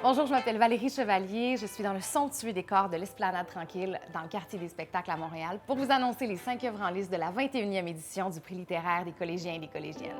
Bonjour, je m'appelle Valérie Chevalier. Je suis dans le somptueux décor de l'Esplanade Tranquille, dans le quartier des spectacles à Montréal, pour vous annoncer les 5 œuvres en liste de la 21e édition du prix littéraire des collégiens et des collégiennes.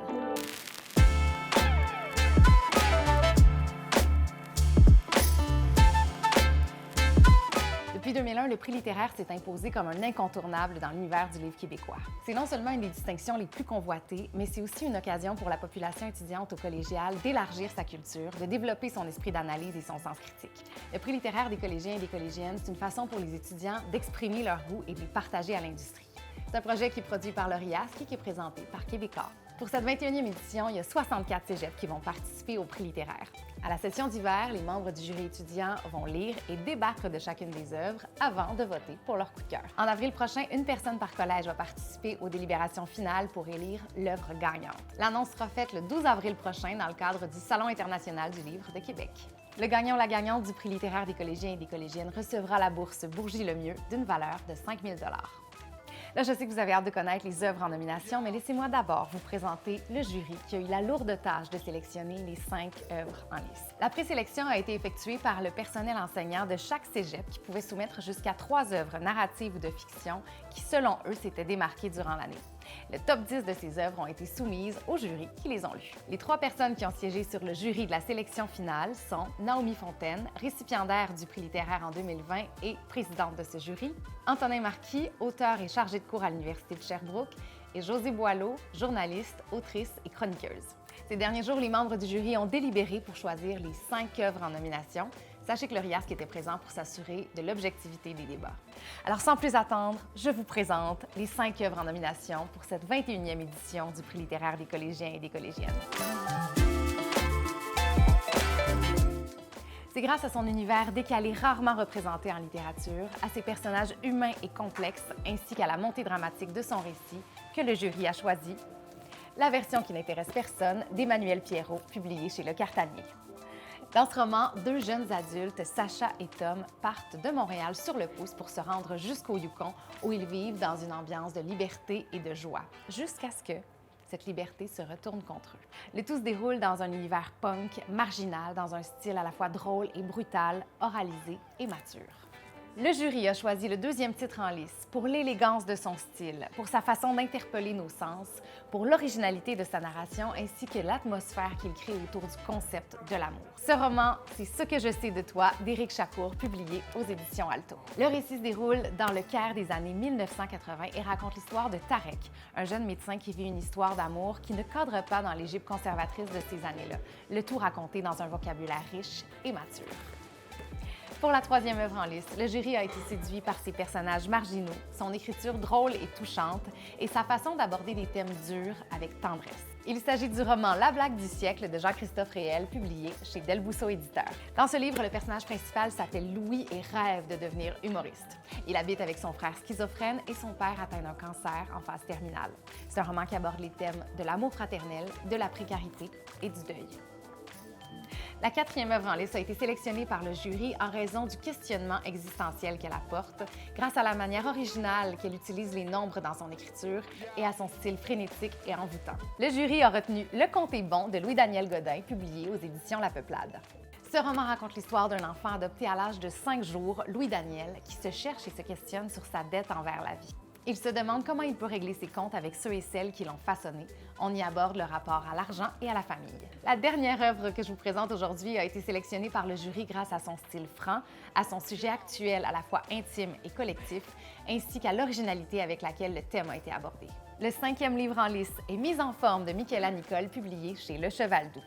Depuis 2001, le prix littéraire s'est imposé comme un incontournable dans l'univers du livre québécois. C'est non seulement une des distinctions les plus convoitées, mais c'est aussi une occasion pour la population étudiante au collégial d'élargir sa culture, de développer son esprit d'analyse et son sens critique. Le prix littéraire des collégiens et des collégiennes, c'est une façon pour les étudiants d'exprimer leur goût et de les partager à l'industrie. C'est un projet qui est produit par l'Oriasque et qui est présenté par Québécois. Pour cette 21e édition, il y a 64 cégeps qui vont participer au prix littéraire. À la session d'hiver, les membres du jury étudiant vont lire et débattre de chacune des œuvres avant de voter pour leur coup de cœur. En avril prochain, une personne par collège va participer aux délibérations finales pour élire l'œuvre gagnante. L'annonce sera faite le 12 avril prochain dans le cadre du Salon international du livre de Québec. Le gagnant ou la gagnante du prix littéraire des collégiens et des collégiennes recevra la bourse Bourgie-Lemieux d'une valeur de 5 000 $. Là, je sais que vous avez hâte de connaître les œuvres en nomination, mais laissez-moi d'abord vous présenter le jury qui a eu la lourde tâche de sélectionner les 5 œuvres en liste. La présélection a été effectuée par le personnel enseignant de chaque cégep qui pouvait soumettre jusqu'à 3 œuvres narratives ou de fiction qui, selon eux, s'étaient démarquées durant l'année. Le top 10 de ces œuvres ont été soumises au jury qui les ont lues. Les 3 personnes qui ont siégé sur le jury de la sélection finale sont Naomi Fontaine, récipiendaire du prix littéraire en 2020 et présidente de ce jury, Antonin Marquis, auteur et chargé de cours à l'Université de Sherbrooke, et Josée Boileau, journaliste, autrice et chroniqueuse. Ces derniers jours, les membres du jury ont délibéré pour choisir les 5 œuvres en nomination. Sachez que l'Oriasque était présent pour s'assurer de l'objectivité des débats. Alors, sans plus attendre, je vous présente les 5 œuvres en nomination pour cette 21e édition du prix littéraire des collégiens et des collégiennes. C'est grâce à son univers décalé rarement représenté en littérature, à ses personnages humains et complexes, ainsi qu'à la montée dramatique de son récit, que le jury a choisi la version qui n'intéresse personne d'Emmanuel Pierrot, publiée chez Le Cartanier. Dans ce roman, 2 jeunes adultes, Sacha et Tom, partent de Montréal sur le pouce pour se rendre jusqu'au Yukon, où ils vivent dans une ambiance de liberté et de joie, jusqu'à ce que cette liberté se retourne contre eux. Le tout se déroule dans un univers punk, marginal, dans un style à la fois drôle et brutal, oralisé et mature. Le jury a choisi le 2e titre en lice pour l'élégance de son style, pour sa façon d'interpeller nos sens, pour l'originalité de sa narration ainsi que l'atmosphère qu'il crée autour du concept de l'amour. Ce roman, c'est Ce que je sais de toi d'Éric Chacour, publié aux éditions Alto. Le récit se déroule dans le Caire des années 1980 et raconte l'histoire de Tarek, un jeune médecin qui vit une histoire d'amour qui ne cadre pas dans l'Égypte conservatrice de ces années-là, le tout raconté dans un vocabulaire riche et mature. Pour la 3e œuvre en liste, le jury a été séduit par ses personnages marginaux, son écriture drôle et touchante et sa façon d'aborder des thèmes durs avec tendresse. Il s'agit du roman La blague du siècle de Jean-Christophe Réel, publié chez Delbousseau Éditeur. Dans ce livre, le personnage principal s'appelle Louis et rêve de devenir humoriste. Il habite avec son frère schizophrène et son père atteint d'un cancer en phase terminale. C'est un roman qui aborde les thèmes de l'amour fraternel, de la précarité et du deuil. La 4e œuvre en liste a été sélectionnée par le jury en raison du questionnement existentiel qu'elle apporte, grâce à la manière originale qu'elle utilise les nombres dans son écriture et à son style frénétique et envoûtant. Le jury a retenu Le Compte est bon de Louis-Daniel Godin, publié aux éditions La Peuplade. Ce roman raconte l'histoire d'un enfant adopté à l'âge de 5 jours, Louis-Daniel, qui se cherche et se questionne sur sa dette envers la vie. Il se demande comment il peut régler ses comptes avec ceux et celles qui l'ont façonné. On y aborde le rapport à l'argent et à la famille. La dernière œuvre que je vous présente aujourd'hui a été sélectionnée par le jury grâce à son style franc, à son sujet actuel à la fois intime et collectif, ainsi qu'à l'originalité avec laquelle le thème a été abordé. Le 5e livre en liste est Mise en forme de Michaela Nicole, publié chez Le Cheval Doux.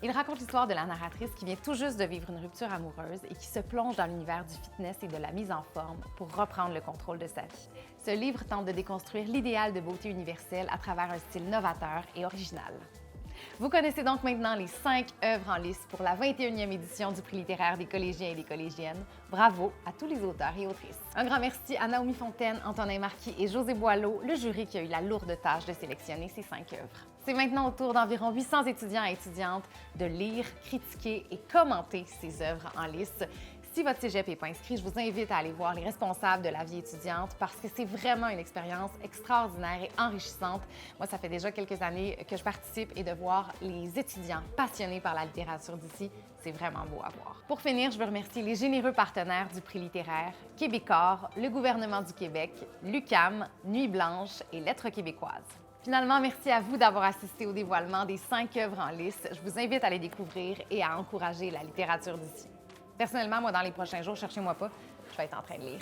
Il raconte l'histoire de la narratrice qui vient tout juste de vivre une rupture amoureuse et qui se plonge dans l'univers du fitness et de la mise en forme pour reprendre le contrôle de sa vie. Ce livre tente de déconstruire l'idéal de beauté universelle à travers un style novateur et original. Vous connaissez donc maintenant les 5 œuvres en liste pour la 21e édition du prix littéraire des collégiens et des collégiennes. Bravo à tous les auteurs et autrices. Un grand merci à Naomi Fontaine, Antonin Marquis et Josée Boileau, le jury qui a eu la lourde tâche de sélectionner ces 5 œuvres. C'est maintenant au tour d'environ 800 étudiants et étudiantes de lire, critiquer et commenter ces œuvres en liste. Si votre cégep n'est pas inscrit, je vous invite à aller voir les responsables de la vie étudiante parce que c'est vraiment une expérience extraordinaire et enrichissante. Moi, ça fait déjà quelques années que je participe et de voir les étudiants passionnés par la littérature d'ici, c'est vraiment beau à voir. Pour finir, je veux remercier les généreux partenaires du prix littéraire, Québecor, le gouvernement du Québec, l'UQAM, Nuit Blanche et Lettres québécoises. Finalement, merci à vous d'avoir assisté au dévoilement des 5 œuvres en lice. Je vous invite à les découvrir et à encourager la littérature d'ici. Personnellement, moi, dans les prochains jours, cherchez-moi pas, je vais être en train de lire.